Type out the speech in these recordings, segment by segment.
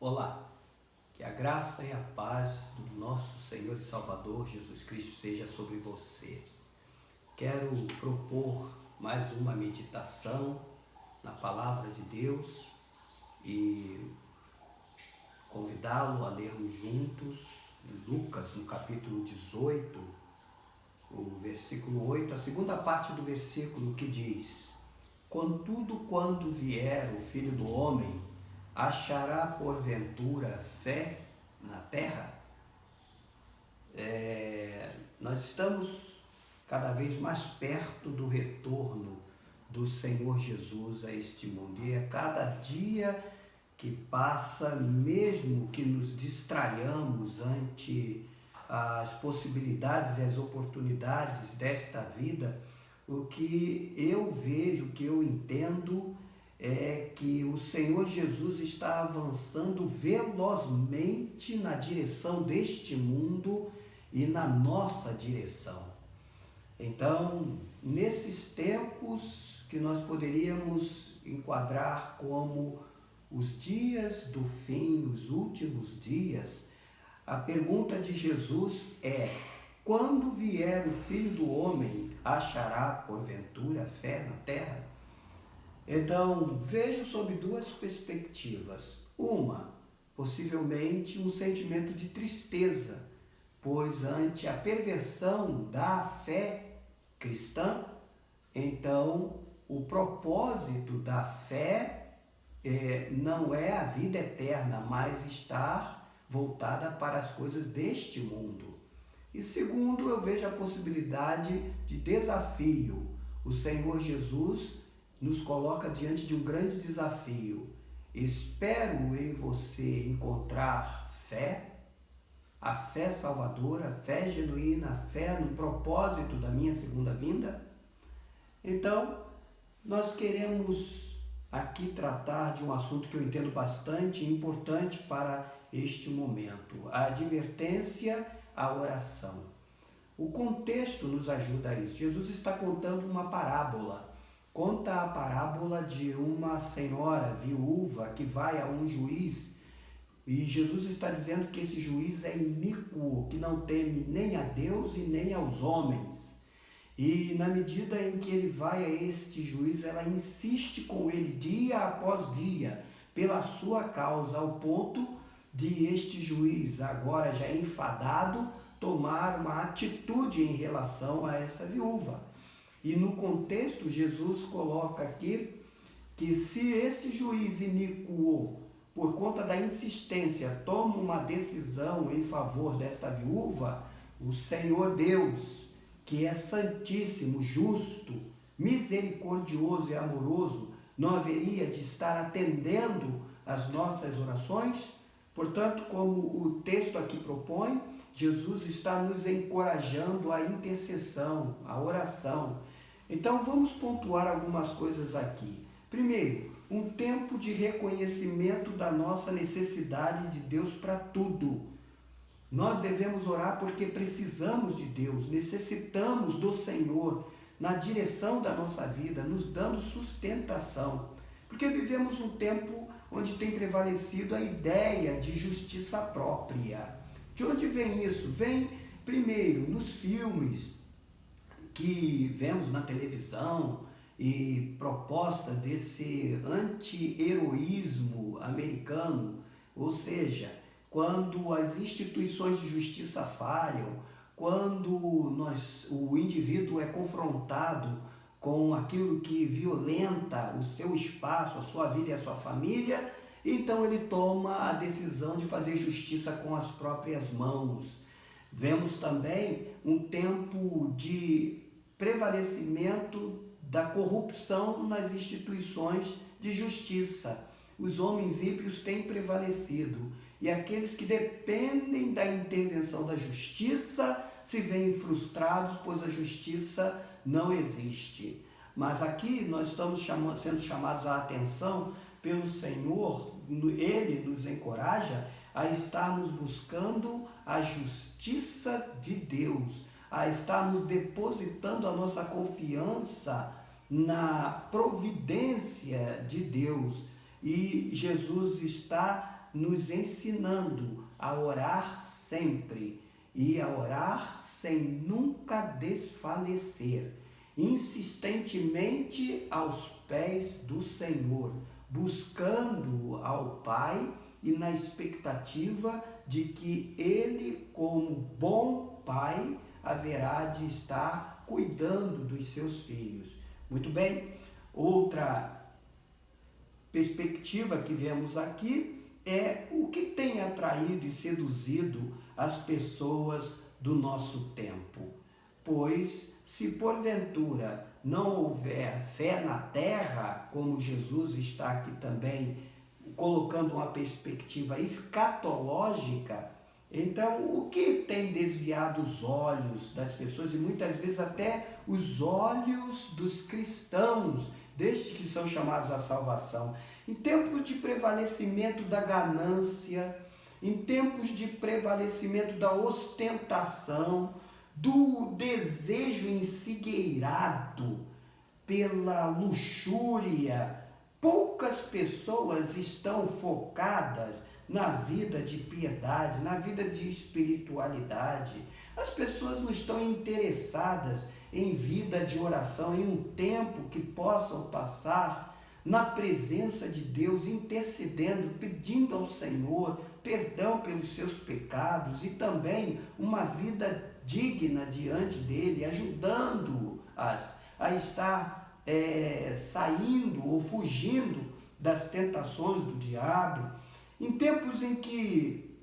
Olá, que a graça e a paz do nosso Senhor e Salvador Jesus Cristo seja sobre você. Quero propor mais uma meditação na Palavra de Deus e convidá-lo a lermos juntos em Lucas, no capítulo 18, o versículo 8, a segunda parte do versículo que diz: Contudo, quando vier o Filho do Homem, achará porventura fé na terra? Nós estamos cada vez mais perto do retorno do Senhor Jesus a este mundo. E a cada dia que passa, mesmo que nos distraiamos ante as possibilidades e as oportunidades desta vida, o que eu vejo, o que eu entendo é que o Senhor Jesus está avançando velozmente na direção deste mundo e na nossa direção. Então, nesses tempos que nós poderíamos enquadrar como os dias do fim, os últimos dias, a pergunta de Jesus é: quando vier o Filho do Homem, achará porventura fé na terra? Então, vejo sob duas perspectivas. Uma, possivelmente um sentimento de tristeza, pois ante a perversão da fé cristã, então o propósito da fé não é a vida eterna, mas estar voltada para as coisas deste mundo. E segundo, eu vejo a possibilidade de desafio. O Senhor Jesus nos coloca diante de um grande desafio. Espero em você encontrar fé, a fé salvadora, a fé genuína, a fé no propósito da minha segunda vinda. Então, nós queremos aqui tratar de um assunto que eu entendo bastante importante para este momento: a advertência à oração. O contexto nos ajuda a isso. Jesus está contando uma parábola. Conta a parábola de uma senhora viúva que vai a um juiz, e Jesus está dizendo que esse juiz é iníquo, que não teme nem a Deus e nem aos homens. E na medida em que ele vai a este juiz, ela insiste com ele dia após dia pela sua causa, ao ponto de este juiz, agora já enfadado, tomar uma atitude em relação a esta viúva. E no contexto, Jesus coloca aqui que se esse juiz iníquo, por conta da insistência, toma uma decisão em favor desta viúva, o Senhor Deus, que é santíssimo, justo, misericordioso e amoroso, não haveria de estar atendendo às nossas orações? Portanto, como o texto aqui propõe, Jesus está nos encorajando à intercessão, à oração. Então vamos pontuar algumas coisas aqui. Primeiro, um tempo de reconhecimento da nossa necessidade de Deus para tudo. Nós devemos orar porque precisamos de Deus, necessitamos do Senhor na direção da nossa vida, nos dando sustentação. Porque vivemos um tempo onde tem prevalecido a ideia de justiça própria. De onde vem isso? Vem, primeiro, nos filmes que vemos na televisão e proposta desse anti-heroísmo americano, ou seja, quando as instituições de justiça falham, quando o indivíduo é confrontado com aquilo que violenta o seu espaço, a sua vida e a sua família, então ele toma a decisão de fazer justiça com as próprias mãos. Vemos também um tempo de prevalecimento da corrupção nas instituições de justiça. Os homens ímpios têm prevalecido e aqueles que dependem da intervenção da justiça se veem frustrados, pois a justiça não existe. Mas aqui nós estamos sendo chamados à atenção pelo Senhor. Ele nos encoraja a estarmos buscando a justiça de Deus, a estarmos depositando a nossa confiança na providência de Deus. E Jesus está nos ensinando a orar sempre e a orar sem nunca desfalecer, insistentemente aos pés do Senhor, buscando ao Pai e na expectativa de que Ele, como bom Pai, haverá de estar cuidando dos seus filhos. Muito bem, outra perspectiva que vemos aqui é o que tem atraído e seduzido as pessoas do nosso tempo. Pois, se porventura não houver fé na terra, como Jesus está aqui também colocando uma perspectiva escatológica, então o que tem desviado os olhos das pessoas e muitas vezes até os olhos dos cristãos, destes que são chamados à salvação? Em tempos de prevalecimento da ganância, em tempos de prevalecimento da ostentação, do desejo ensigueirado pela luxúria, poucas pessoas estão focadas na vida de piedade, na vida de espiritualidade. As pessoas não estão interessadas em vida de oração, em um tempo que possam passar na presença de Deus, intercedendo, pedindo ao Senhor perdão pelos seus pecados e também uma vida digna diante dele, ajudando-as a estar saindo ou fugindo das tentações do diabo. Em tempos em que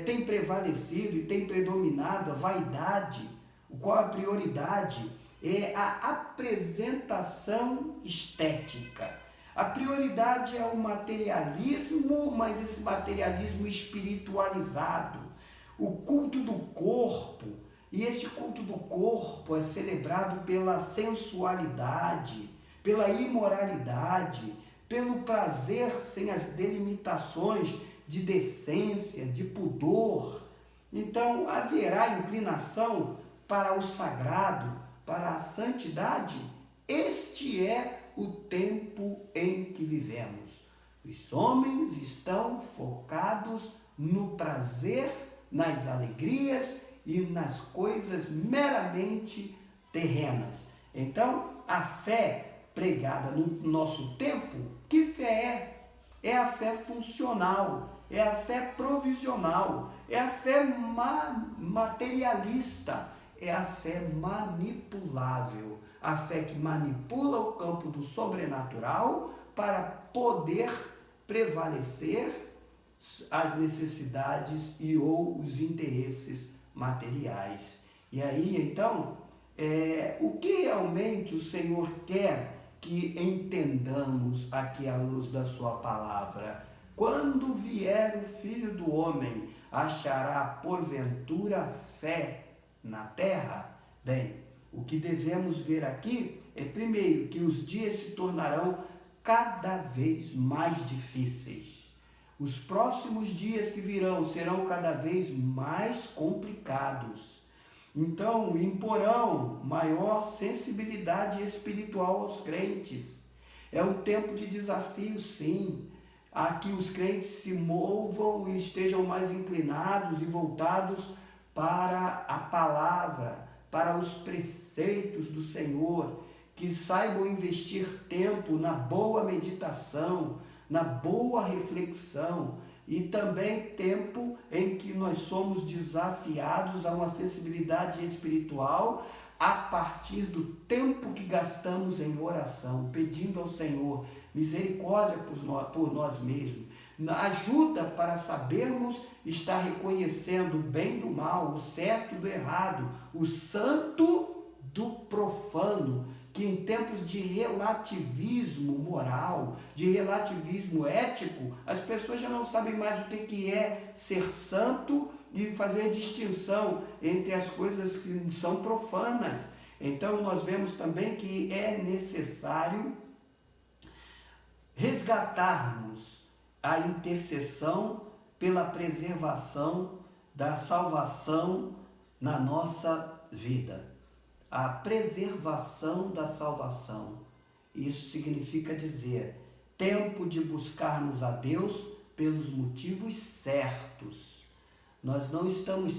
tem prevalecido e tem predominado a vaidade, qual a prioridade? É a apresentação estética. A prioridade é o materialismo, mas esse materialismo espiritualizado, o culto do corpo. E este culto do corpo é celebrado pela sensualidade, pela imoralidade, pelo prazer sem as delimitações de decência, de pudor. Então, haverá inclinação para o sagrado, para a santidade. Este é o tempo em que vivemos. Os homens estão focados no prazer, nas alegrias e nas coisas meramente terrenas. Então, a fé pregada no nosso tempo, que fé é? É a fé funcional, é a fé provisional, é a fé materialista, é a fé manipulável, a fé que manipula o campo do sobrenatural para poder prevalecer as necessidades e ou os interesses materiais. E aí, então, o que realmente o Senhor quer que entendamos aqui à luz da sua palavra? Quando vier o Filho do Homem, achará porventura fé na terra? Bem, o que devemos ver aqui é, primeiro, que os dias se tornarão cada vez mais difíceis. Os próximos dias que virão serão cada vez mais complicados. Então, imporão maior sensibilidade espiritual aos crentes. É um tempo de desafio, sim, a que os crentes se movam e estejam mais inclinados e voltados para a palavra, para os preceitos do Senhor, que saibam investir tempo na boa meditação, na boa reflexão, e também tempo em que nós somos desafiados a uma sensibilidade espiritual a partir do tempo que gastamos em oração, pedindo ao Senhor misericórdia por nós mesmos, ajuda para sabermos estar reconhecendo o bem do mal, o certo do errado, o santo do profano, que em tempos de relativismo moral, de relativismo ético, as pessoas já não sabem mais o que é ser santo e fazer a distinção entre as coisas que são profanas. Então nós vemos também que é necessário resgatarmos a intercessão pela preservação da salvação na nossa vida. A preservação da salvação. Isso significa dizer, tempo de buscarmos a Deus pelos motivos certos. Nós não estamos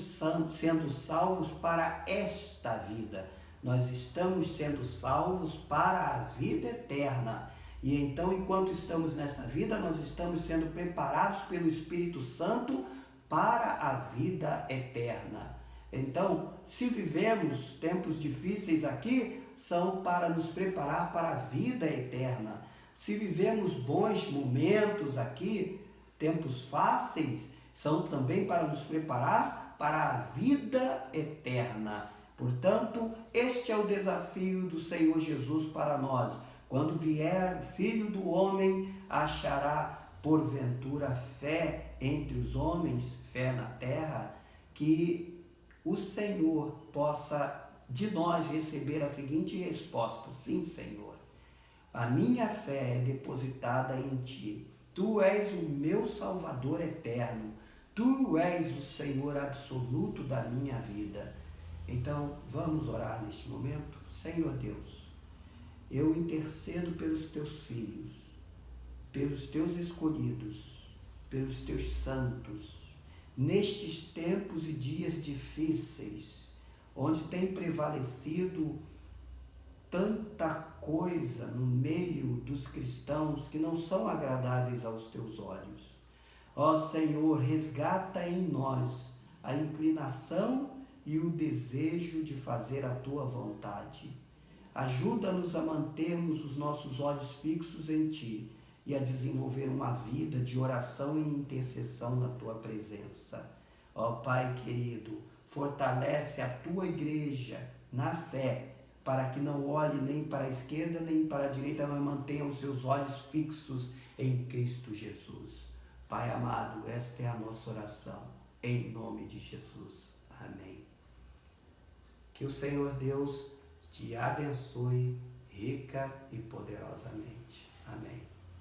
sendo salvos para esta vida, nós estamos sendo salvos para a vida eterna. E então, enquanto estamos nesta vida, nós estamos sendo preparados pelo Espírito Santo para a vida eterna. Então, se vivemos tempos difíceis aqui, são para nos preparar para a vida eterna. Se vivemos bons momentos aqui, tempos fáceis, são também para nos preparar para a vida eterna. Portanto, este é o desafio do Senhor Jesus para nós. Quando vier o Filho do Homem, achará porventura fé entre os homens, fé na terra, que o Senhor possa de nós receber a seguinte resposta: sim, Senhor, a minha fé é depositada em Ti. Tu és o meu Salvador eterno. Tu és o Senhor absoluto da minha vida. Então, vamos orar neste momento? Senhor Deus, eu intercedo pelos Teus filhos, pelos Teus escolhidos, pelos Teus santos, nestes tempos e dias difíceis, onde tem prevalecido tanta coisa no meio dos cristãos que não são agradáveis aos Teus olhos. Ó Senhor, resgata em nós a inclinação e o desejo de fazer a Tua vontade. Ajuda-nos a mantermos os nossos olhos fixos em Ti e a desenvolver uma vida de oração e intercessão na Tua presença. Ó Pai querido, fortalece a Tua igreja na fé, para que não olhe nem para a esquerda nem para a direita, mas mantenha os seus olhos fixos em Cristo Jesus. Pai amado, esta é a nossa oração, em nome de Jesus. Amém. Que o Senhor Deus te abençoe rica e poderosamente. Amém.